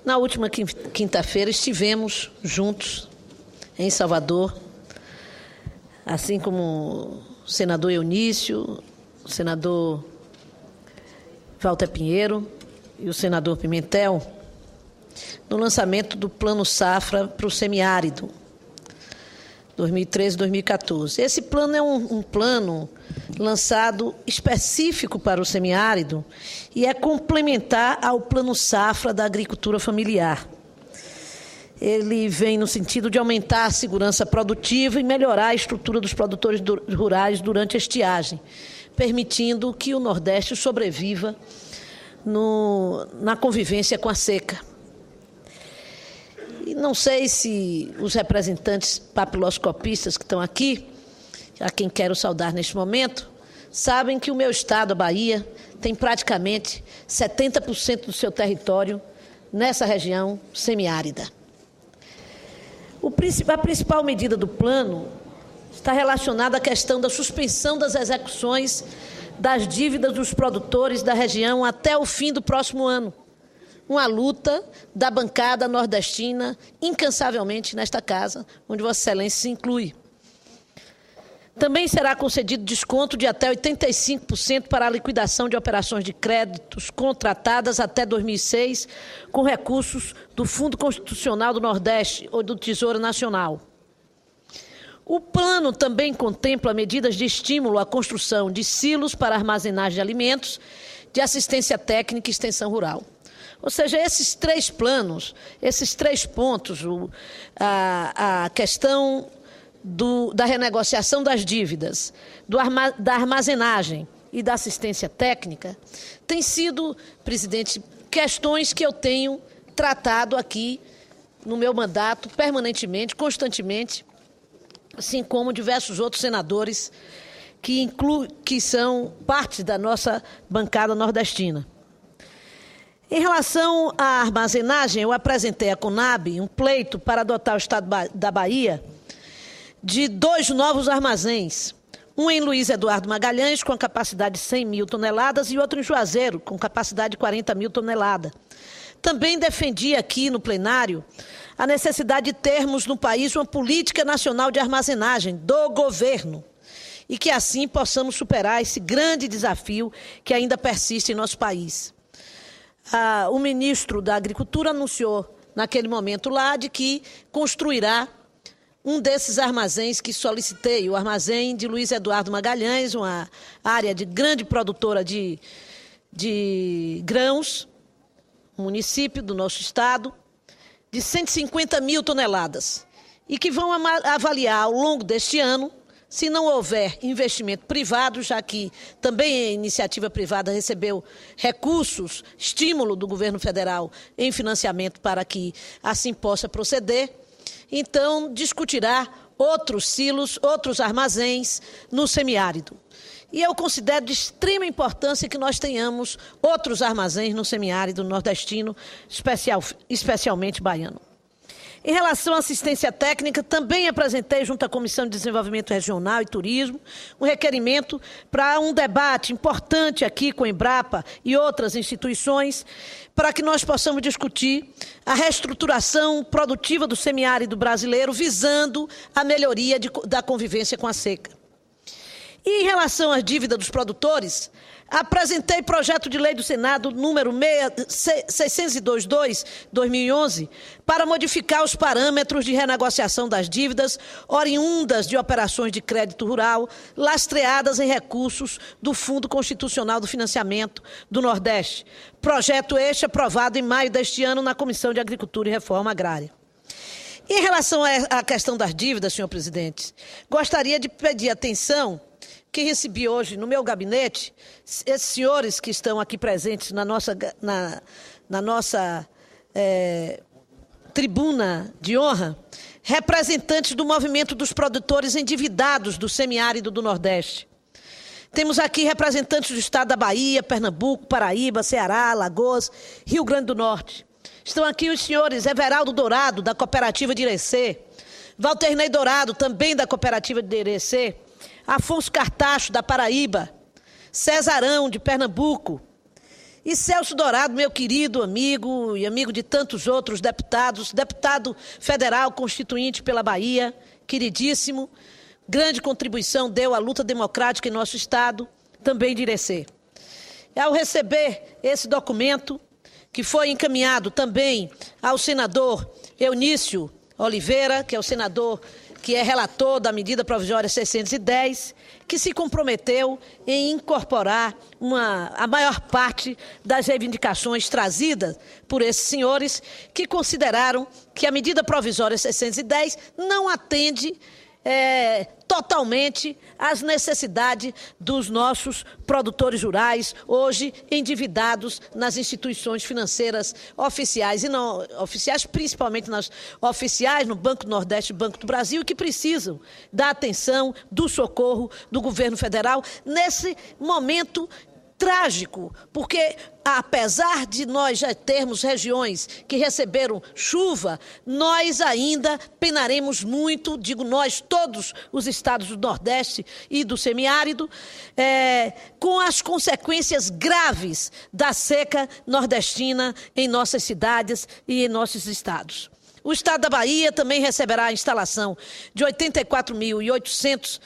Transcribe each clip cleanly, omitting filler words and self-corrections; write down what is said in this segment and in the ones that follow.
Na última quinta-feira estivemos juntos em Salvador, assim como o senador Eunício, o senador Walter Pinheiro e o senador Pimentel, no lançamento do Plano Safra para o semiárido, 2013-2014. Esse plano é um plano lançado específico para o semiárido e é complementar ao Plano Safra da agricultura familiar. Ele vem no sentido de aumentar a segurança produtiva e melhorar a estrutura dos produtores rurais durante a estiagem, permitindo que o Nordeste sobreviva na convivência com a seca. E não sei se os representantes papiloscopistas que estão aqui, a quem quero saudar neste momento, sabem que o meu estado, a Bahia, tem praticamente 70% do seu território nessa região semiárida. A principal medida do plano está relacionada à questão da suspensão das execuções das dívidas dos produtores da região até o fim do próximo ano. Uma luta da bancada nordestina incansavelmente nesta casa, onde Vossa Excelência se inclui. Também será concedido desconto de até 85% para a liquidação de operações de créditos contratadas até 2006 com recursos do Fundo Constitucional do Nordeste ou do Tesouro Nacional. O plano também contempla medidas de estímulo à construção de silos para armazenagem de alimentos, de assistência técnica e extensão rural. Ou seja, esses três planos, esses três pontos, a questão da renegociação das dívidas, da armazenagem e da assistência técnica, têm sido, presidente, questões que eu tenho tratado aqui no meu mandato permanentemente, constantemente, assim como diversos outros senadores que são parte da nossa bancada nordestina. Em relação à armazenagem, eu apresentei à Conab um pleito para adotar o Estado da Bahia de 2 novos armazéns, um em Luiz Eduardo Magalhães, com a capacidade de 100 mil toneladas, e outro em Juazeiro, com capacidade de 40 mil toneladas. Também defendi aqui no plenário a necessidade de termos no país uma política nacional de armazenagem do governo, e que assim possamos superar esse grande desafio que ainda persiste em nosso país. O ministro da Agricultura anunciou, naquele momento lá, de que construirá um desses armazéns que solicitei, o armazém de Luiz Eduardo Magalhães, uma área de grande produtora de grãos, um município do nosso estado, de 150 mil toneladas, e que vão avaliar ao longo deste ano, se não houver investimento privado, já que também a iniciativa privada recebeu recursos, estímulo do governo federal em financiamento para que assim possa proceder, então discutirá outros silos, outros armazéns no semiárido. E eu considero de extrema importância que nós tenhamos outros armazéns no semiárido nordestino, especialmente baiano. Em relação à assistência técnica, também apresentei, junto à Comissão de Desenvolvimento Regional e Turismo, um requerimento para um debate importante aqui com a Embrapa e outras instituições, para que nós possamos discutir a reestruturação produtiva do semiárido brasileiro, visando a melhoria da convivência com a seca. E em relação à dívida dos produtores, apresentei projeto de lei do Senado número 602/2011 para modificar os parâmetros de renegociação das dívidas oriundas de operações de crédito rural lastreadas em recursos do Fundo Constitucional do Financiamento do Nordeste. Projeto este aprovado em maio deste ano na Comissão de Agricultura e Reforma Agrária. Em relação à questão das dívidas, senhor presidente, gostaria de pedir atenção que recebi hoje no meu gabinete, esses senhores que estão aqui presentes na nossa tribuna de honra, representantes do movimento dos produtores endividados do semiárido do Nordeste. Temos aqui representantes do estado da Bahia, Pernambuco, Paraíba, Ceará, Alagoas, Rio Grande do Norte. Estão aqui os senhores Everaldo Dourado, da cooperativa de Irecê, Valternei Dourado, também da cooperativa de Irecê, Afonso Cartacho, da Paraíba, Cesarão, de Pernambuco, E Celso Dourado, meu querido amigo e amigo de tantos outros deputados, deputado federal constituinte pela Bahia, queridíssimo, grande contribuição deu à luta democrática em nosso Estado, também de Irecê. Ao receber esse documento, que foi encaminhado também ao senador Eunício Oliveira, que é o senador que é relator da medida provisória 610, que se comprometeu em incorporar a maior parte das reivindicações trazidas por esses senhores, que consideraram que a medida provisória 610 não atende totalmente às necessidades dos nossos produtores rurais, hoje endividados nas instituições financeiras oficiais e não oficiais, principalmente nas oficiais, no Banco do Nordeste e Banco do Brasil, que precisam da atenção, do socorro do governo federal nesse momento trágico, porque apesar de nós já termos regiões que receberam chuva, nós ainda penaremos muito, digo nós, todos os estados do Nordeste e do semiárido, com as consequências graves da seca nordestina em nossas cidades e em nossos estados. O estado da Bahia também receberá a instalação de 84.800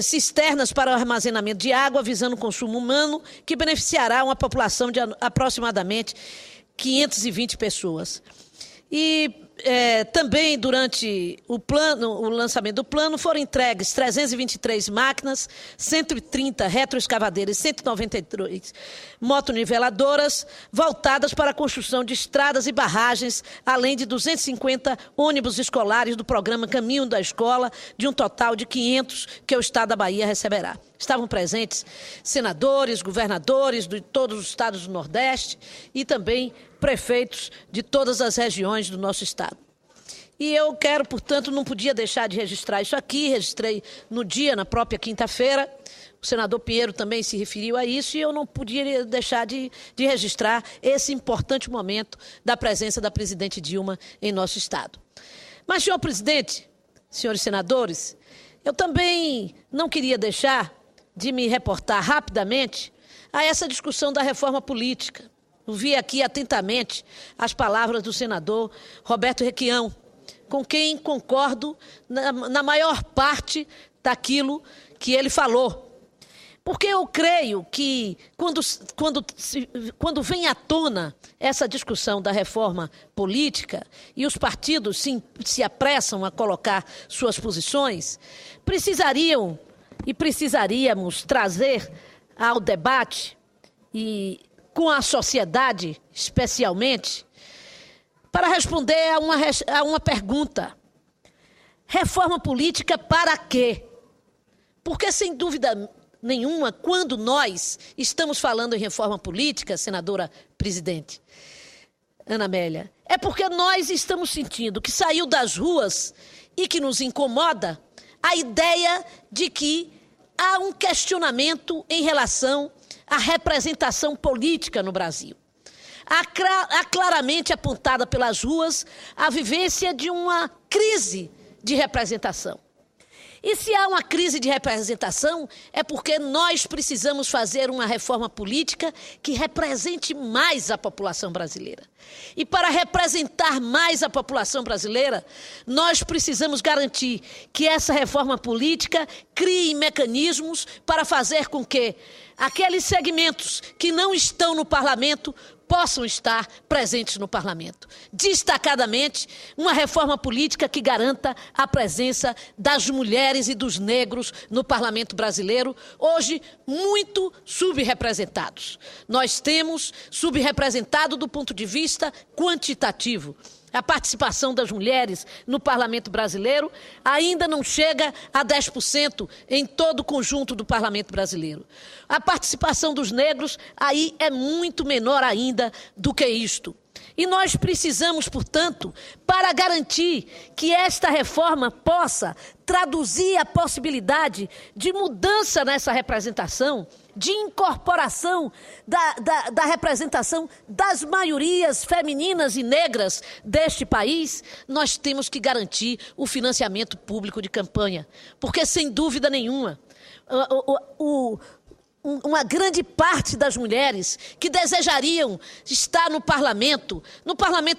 cisternas para o armazenamento de água, visando o consumo humano, que beneficiará uma população de aproximadamente 520 pessoas. E também, durante o lançamento do plano, foram entregues 323 máquinas, 130 retroescavadeiras e 193 motoniveladoras, voltadas para a construção de estradas e barragens, além de 250 ônibus escolares do programa Caminho da Escola, de um total de 500 que o Estado da Bahia receberá. Estavam presentes senadores, governadores de todos os estados do Nordeste e também prefeitos de todas as regiões do nosso estado. E eu quero, portanto, não podia deixar de registrar isso aqui, registrei na própria quinta-feira, o senador Pinheiro também se referiu a isso, e eu não podia deixar de registrar esse importante momento da presença da presidente Dilma em nosso estado. Mas, senhor presidente, senhores senadores, eu também não queria deixar de me reportar rapidamente a essa discussão da reforma política. Ouvi aqui atentamente as palavras do senador Roberto Requião, com quem concordo na maior parte daquilo que ele falou. Porque eu creio que quando vem à tona essa discussão da reforma política e os partidos se apressam a colocar suas posições, precisaríamos trazer ao debate e com a sociedade, especialmente, para responder a uma pergunta. Reforma política para quê? Porque, sem dúvida nenhuma, quando nós estamos falando em reforma política, senadora presidente Ana Amélia, é porque nós estamos sentindo que saiu das ruas e que nos incomoda a ideia de que há um questionamento em relação à representação política no Brasil. Há claramente apontada pelas ruas a vivência de uma crise de representação. E se há uma crise de representação, é porque nós precisamos fazer uma reforma política que represente mais a população brasileira. E para representar mais a população brasileira, nós precisamos garantir que essa reforma política crie mecanismos para fazer com que aqueles segmentos que não estão no parlamento possam estar presentes no parlamento. Destacadamente, uma reforma política que garanta a presença das mulheres e dos negros no parlamento brasileiro, hoje muito subrepresentados. Nós temos subrepresentado do ponto de vista quantitativo. A participação das mulheres no parlamento brasileiro ainda não chega a 10% em todo o conjunto do parlamento brasileiro. A participação dos negros aí é muito menor ainda do que isto. E nós precisamos, portanto, para garantir que esta reforma possa traduzir a possibilidade de mudança nessa representação, de incorporação da representação das maiorias femininas e negras deste país, nós temos que garantir o financiamento público de campanha. Porque, sem dúvida nenhuma, uma grande parte das mulheres que desejariam estar no parlamento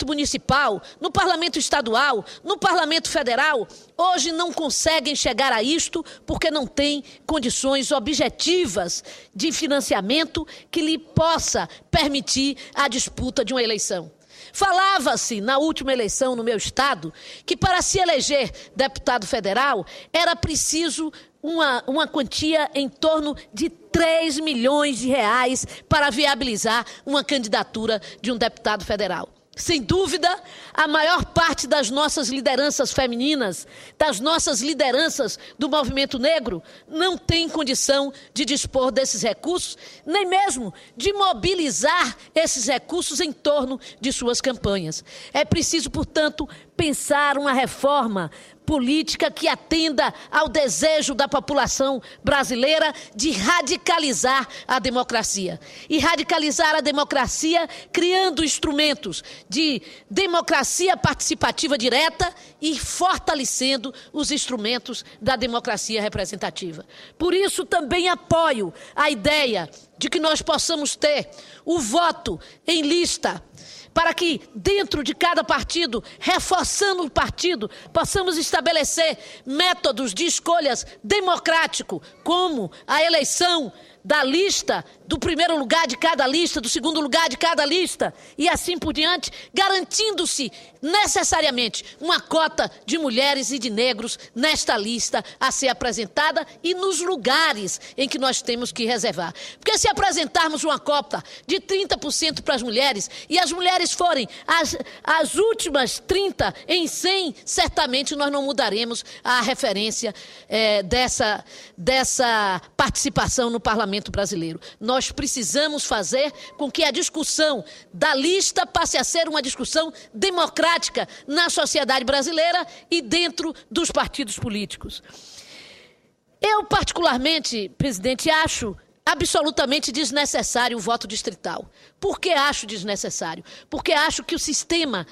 municipal, no parlamento estadual, no parlamento federal, hoje não conseguem chegar a isto porque não têm condições objetivas de financiamento que lhe possa permitir a disputa de uma eleição. Falava-se, na última eleição no meu estado, que para se eleger deputado federal era preciso uma quantia em torno de 3 milhões de reais para viabilizar uma candidatura de um deputado federal. Sem dúvida, a maior parte das nossas lideranças femininas, das nossas lideranças do movimento negro, não tem condição de dispor desses recursos, nem mesmo de mobilizar esses recursos em torno de suas campanhas. É preciso, portanto, pensar uma reforma política que atenda ao desejo da população brasileira de radicalizar a democracia. E radicalizar a democracia criando instrumentos de democracia participativa direta e fortalecendo os instrumentos da democracia representativa. Por isso, também apoio a ideia de que nós possamos ter o voto em lista, para que, dentro de cada partido, reforçando o partido, possamos estabelecer métodos de escolhas democrático, como a eleição da lista, do primeiro lugar de cada lista, do segundo lugar de cada lista, e assim por diante, garantindo-se necessariamente uma cota de mulheres e de negros nesta lista a ser apresentada e nos lugares em que nós temos que reservar. Porque se apresentarmos uma cota de 30% para as mulheres e as mulheres forem as últimas 30 em 100, certamente nós não mudaremos a referência dessa participação no parlamento brasileiro. Nós precisamos fazer com que a discussão da lista passe a ser uma discussão democrática na sociedade brasileira e dentro dos partidos políticos. Eu, particularmente, presidente, acho absolutamente desnecessário o voto distrital. Por que acho desnecessário? Porque acho que o sistema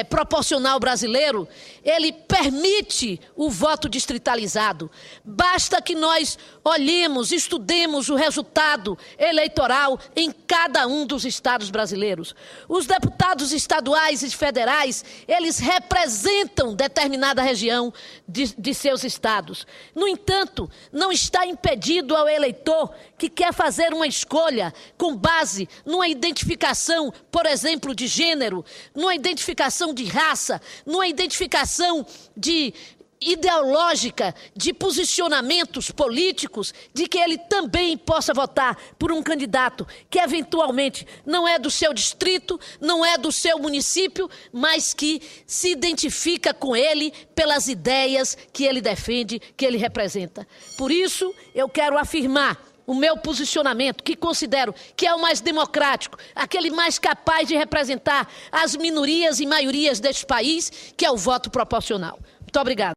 proporcional brasileiro, ele permite o voto distritalizado. Basta que nós olhemos, estudemos o resultado eleitoral em cada um dos estados brasileiros. Os deputados estaduais e federais, eles representam determinada região de seus estados. No entanto, não está impedido ao eleitor que quer fazer uma escolha com base numa identificação, por exemplo, de gênero, numa identificação de raça, numa identificação ideológica, de posicionamentos políticos, de que ele também possa votar por um candidato que eventualmente não é do seu distrito, não é do seu município, mas que se identifica com ele pelas ideias que ele defende, que ele representa. Por isso, eu quero afirmar o meu posicionamento, que considero que é o mais democrático, aquele mais capaz de representar as minorias e maiorias deste país, que é o voto proporcional. Muito obrigada.